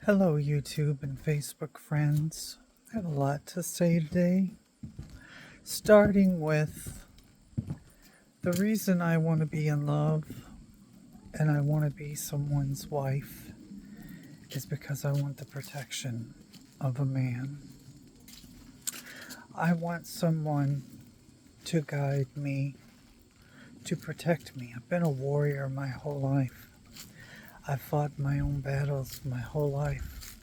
Hello, YouTube and Facebook friends. I have a lot to say today, starting with the reason I want to be in love and I want to be someone's wife is because I want the protection of a man. I want someone to guide me, to protect me. I've been a warrior my whole life. I've fought my own battles my whole life,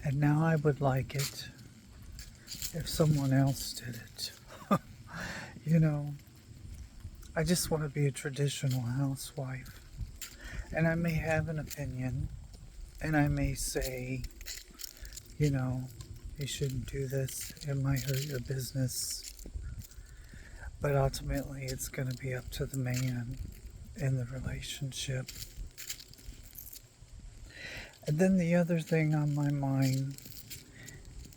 and now I would like it if someone else did it. You know, I just want to be a traditional housewife. And I may have an opinion, and I may say, you know, you shouldn't do this, it might hurt your business. But ultimately, it's going to be up to the man in the relationship. And then the other thing on my mind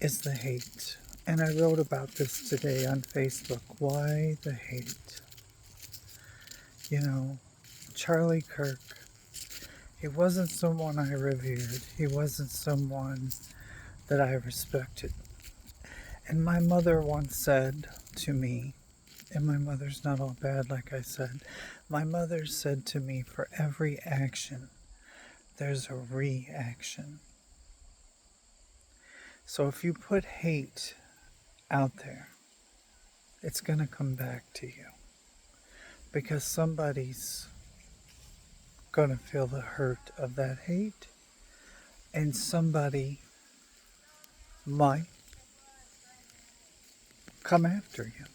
is the hate. And I wrote about this today on Facebook. Why the hate? You know, Charlie Kirk, he wasn't someone I revered. He wasn't someone that I respected. And my mother once said to me, and my mother's not all bad, like I said, my mother said to me, for every action, there's a reaction. So if you put hate out there, it's going to come back to you because somebody's going to feel the hurt of that hate, and somebody might come after you.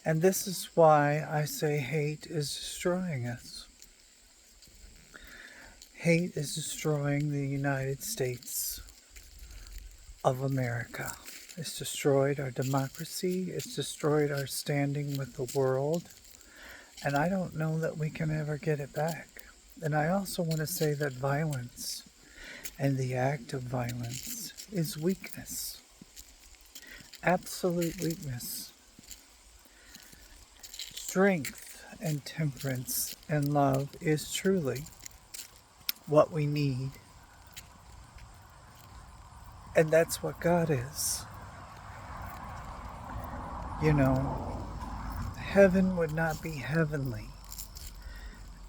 And this is why I say hate is destroying us. Hate is destroying the United States of America. It's destroyed our democracy. It's destroyed our standing with the world. And I don't know that we can ever get it back. And I also want to say that violence and the act of violence is weakness. Absolute weakness. Strength and temperance and love is truly what we need. And that's what God is. You know, heaven would not be heavenly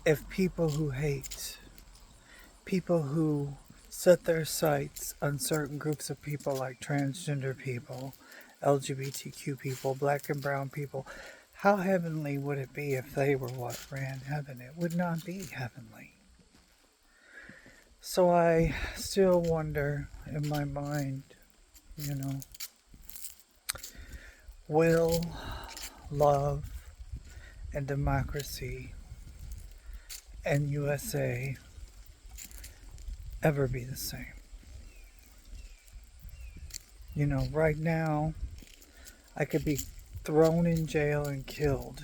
if people who hate, people who set their sights on certain groups of people like transgender people, LGBTQ people, black and brown people, how heavenly would it be if they were what ran heaven? It would not be heavenly. So I still wonder in my mind, you know, will love and democracy and USA ever be the same? You know, right now, I could be thrown in jail and killed.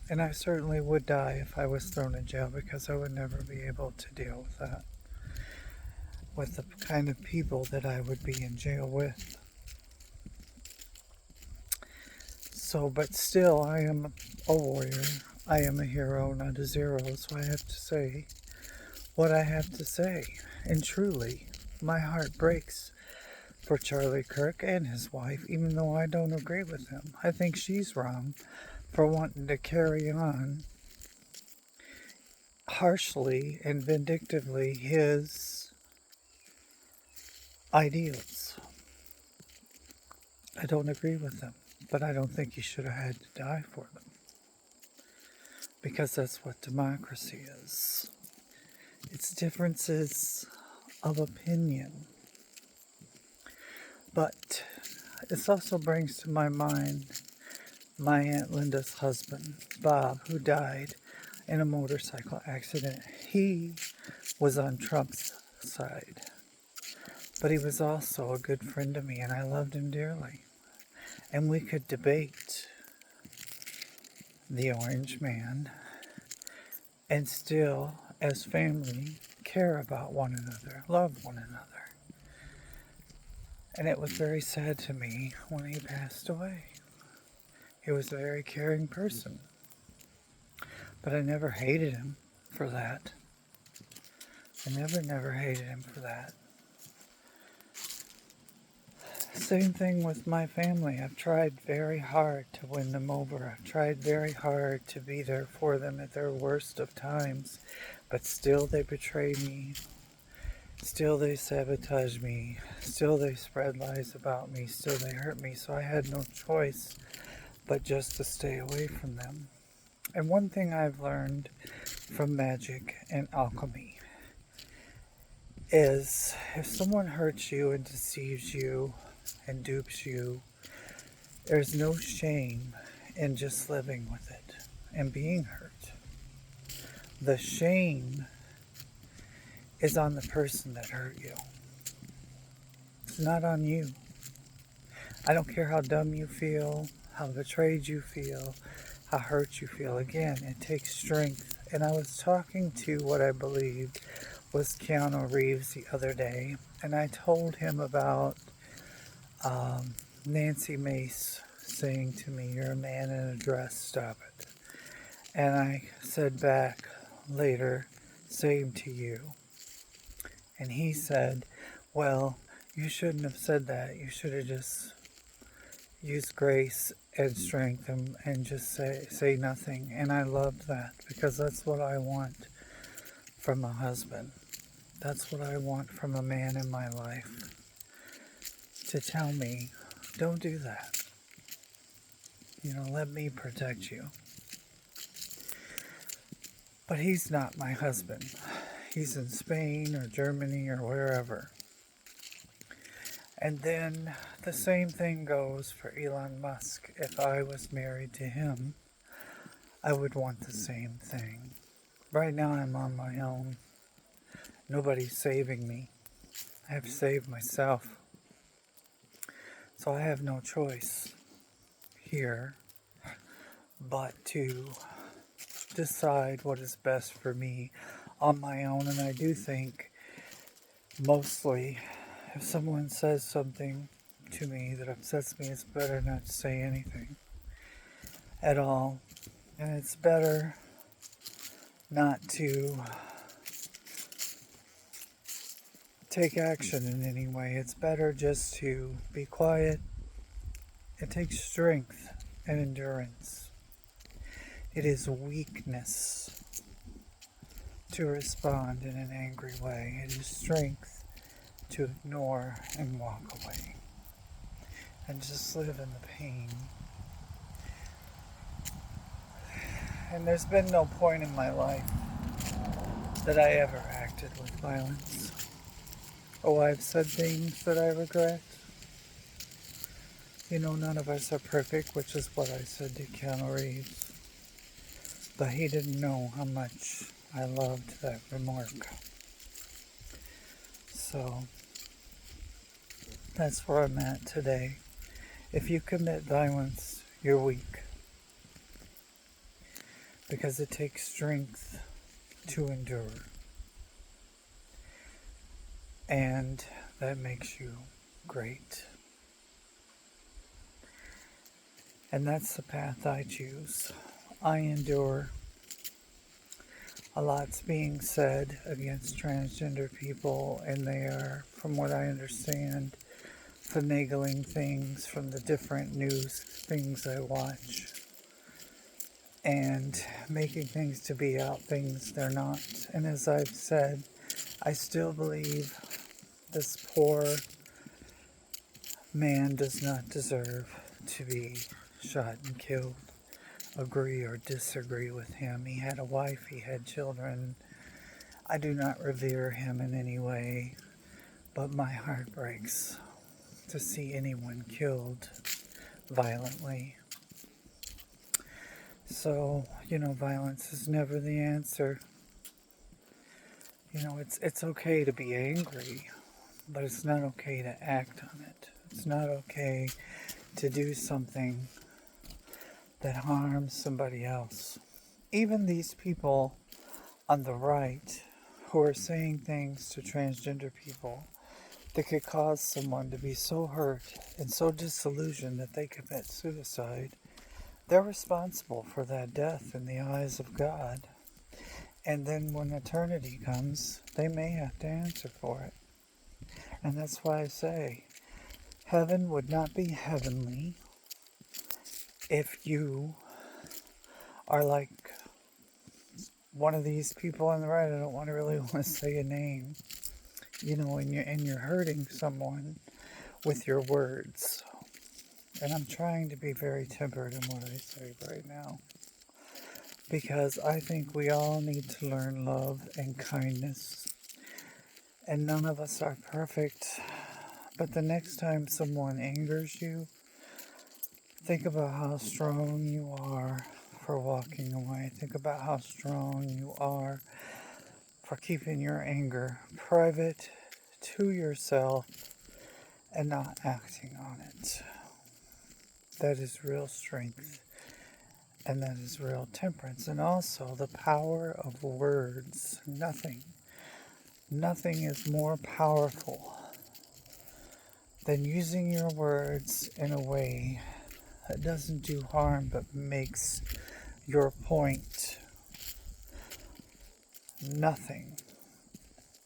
And I certainly would die if I was thrown in jail because I would never be able to deal with that. With the kind of people that I would be in jail with. So, but still, I am a warrior. I am a hero, not a zero. So I have to say what I have to say. And truly, my heart breaks for Charlie Kirk and his wife, even though I don't agree with him. I think she's wrong for wanting to carry on harshly and vindictively his ideals. I don't agree with them, but I don't think he should have had to die for them. Because that's what democracy is. It's differences of opinion. But this also brings to my mind my Aunt Linda's husband, Bob, who died in a motorcycle accident. He was on Trump's side, but he was also a good friend to me, and I loved him dearly. And we could debate the Orange Man and still, as family, care about one another, love one another. And it was very sad to me when he passed away. He was a very caring person. But I never hated him for that. I never hated him for that. Same thing with my family. I've tried very hard to win them over. I've tried very hard to be there for them at their worst of times, but still they betray me. Still they sabotage me. Still they spread lies about me. Still they hurt me. So I had no choice but just to stay away from them. And one thing I've learned from magic and alchemy is if someone hurts you and deceives you and dupes you, there's no shame in just living with it and being hurt. The shame is on the person that hurt you. It's not on you. I don't care how dumb you feel, how betrayed you feel, how hurt you feel. Again, it takes strength. And I was talking to what I believed was Keanu Reeves the other day, and I told him about Nancy Mace saying to me, "You're a man in a dress, stop it." And I said back later, "Same to you." And he said, "Well, you shouldn't have said that. You should have just used grace and strength and just say nothing." And I loved that because that's what I want from a husband. That's what I want from a man in my life. To tell me, don't do that. Let me protect you. But he's not my husband. He's in Spain or Germany or wherever. And then the same thing goes for Elon Musk. If I was married to him, I would want the same thing. Right now I'm on my own. Nobody's saving me. I have to save myself. So I have no choice here but to decide what is best for me on my own. And I do think mostly if someone says something to me that upsets me, it's better not to say anything at all. And it's better not to take action in any way. It's better just to be quiet. It takes strength and endurance. It is weakness to respond in an angry way. It is strength to ignore and walk away and just live in the pain. And there's been no point in my life that I ever acted with violence. Oh, I've said things that I regret. None of us are perfect, which is what I said to Keanu Reeves. But he didn't know how much I loved that remark. So, that's where I'm at today. If you commit violence, you're weak. Because it takes strength to endure. And that makes you great. And that's the path I choose. I endure. A lot's being said against transgender people, and they are, from what I understand, finagling things from the different news things I watch and making things to be out things they're not. And as I've said, I still believe this poor man does not deserve to be shot and killed. Agree or disagree with him. He had a wife, he had children. I do not revere him in any way, but my heart breaks to see anyone killed violently. So, violence is never the answer. It's okay to be angry, but it's not okay to act on it. It's not okay to do something that harms somebody else. Even these people on the right who are saying things to transgender people that could cause someone to be so hurt and so disillusioned that they commit suicide, they're responsible for that death in the eyes of God. And then when eternity comes, they may have to answer for it. And that's why I say, Heaven would not be heavenly if you are like one of these people on the right. I don't really want to say a name, and you're hurting someone with your words. And I'm trying to be very tempered in what I say right now, because I think we all need to learn love and kindness, and none of us are perfect. But the next time someone angers you, think about how strong you are for walking away. Think about how strong you are for keeping your anger private to yourself and not acting on it. That is real strength, and that is real temperance. And also the power of words. Nothing is more powerful than using your words in a way that doesn't do harm but makes your point. Nothing.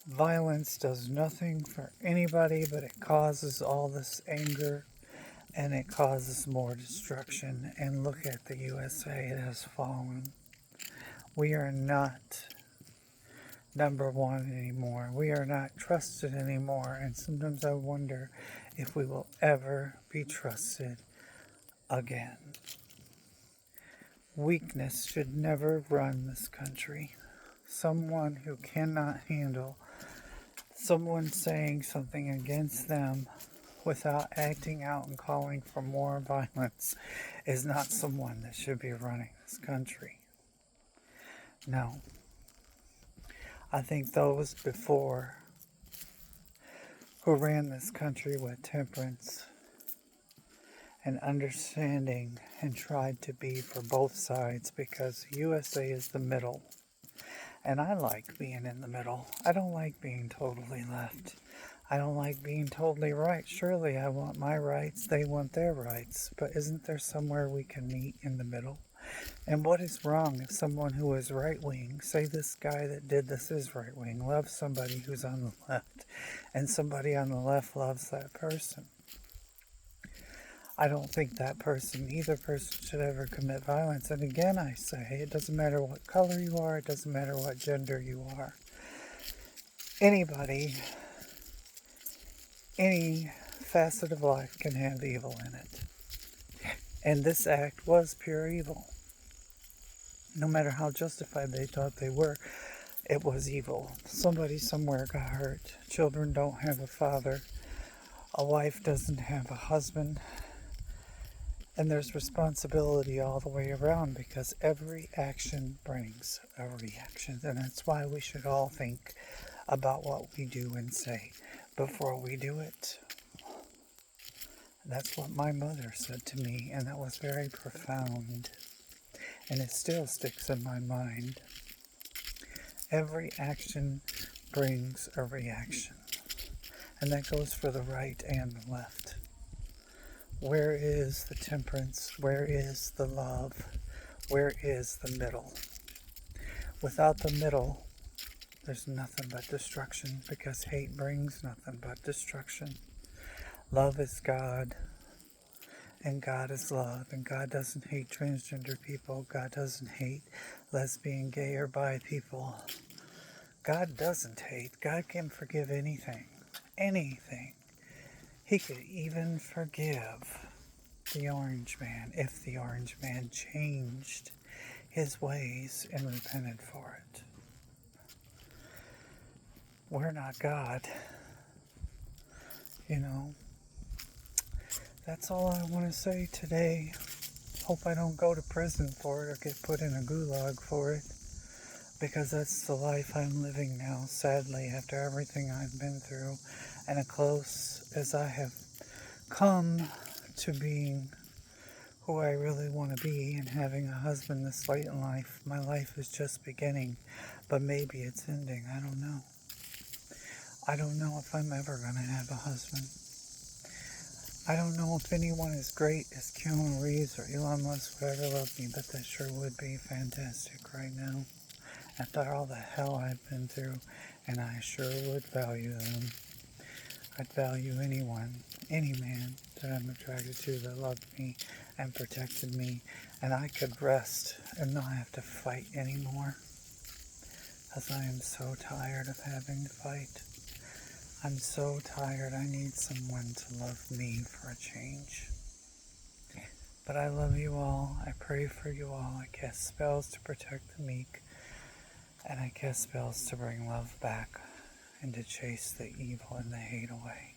Violence does nothing for anybody, but it causes all this anger, and it causes more destruction. And look at the USA, it has fallen. We are not number one anymore. We are not trusted anymore. And sometimes I wonder if we will ever be trusted again. Weakness should never run this country. Someone who cannot handle someone saying something against them without acting out and calling for more violence is not someone that should be running this country. No. I think those before who ran this country with temperance and understanding and tried to be for both sides, because the USA is the middle. And I like being in the middle. I don't like being totally left. I don't like being totally right. Surely I want my rights, they want their rights. But isn't there somewhere we can meet in the middle? And what is wrong if someone who is right wing, say this guy that did this is right wing, loves somebody who's on the left, and somebody on the left loves that person? I don't think either person should ever commit violence. And again, I say, it doesn't matter what color you are, it doesn't matter what gender you are. Anybody, any facet of life can have evil in it. And this act was pure evil. No matter how justified they thought they were, it was evil. Somebody somewhere got hurt. Children don't have a father. A wife doesn't have a husband. And there's responsibility all the way around, because every action brings a reaction. And that's why we should all think about what we do and say before we do it. That's what my mother said to me, and that was very profound. And it still sticks in my mind. Every action brings a reaction. And that goes for the right and the left. Where is the temperance? Where is the love? Where is the middle? Without the middle, there's nothing but destruction, because hate brings nothing but destruction. Love is God, and God is love, and God doesn't hate transgender people. God doesn't hate lesbian, gay, or bi people. God doesn't hate. God can forgive anything. Anything. He could even forgive the Orange Man if the Orange Man changed his ways and repented for it. We're not God. That's all I want to say today. Hope I don't go to prison for it or get put in a gulag for it, because that's the life I'm living now, sadly, after everything I've been through, and as close as I have come to being who I really want to be and having a husband this late in life. My life is just beginning, but maybe it's ending. I don't know. I don't know if I'm ever going to have a husband. I don't know if anyone as great as Keanu Reeves or Elon Musk would ever love me, but that sure would be fantastic right now, after all the hell I've been through, and I sure would value them. I'd value anyone any man that I'm attracted to that loved me and protected me, and I could rest and not have to fight anymore. Because I am so tired of having to fight. I'm so tired. I need someone to love me for a change. But I love you all. I pray for you all. I cast spells to protect the meek. And I cast spells to bring love back and to chase the evil and the hate away.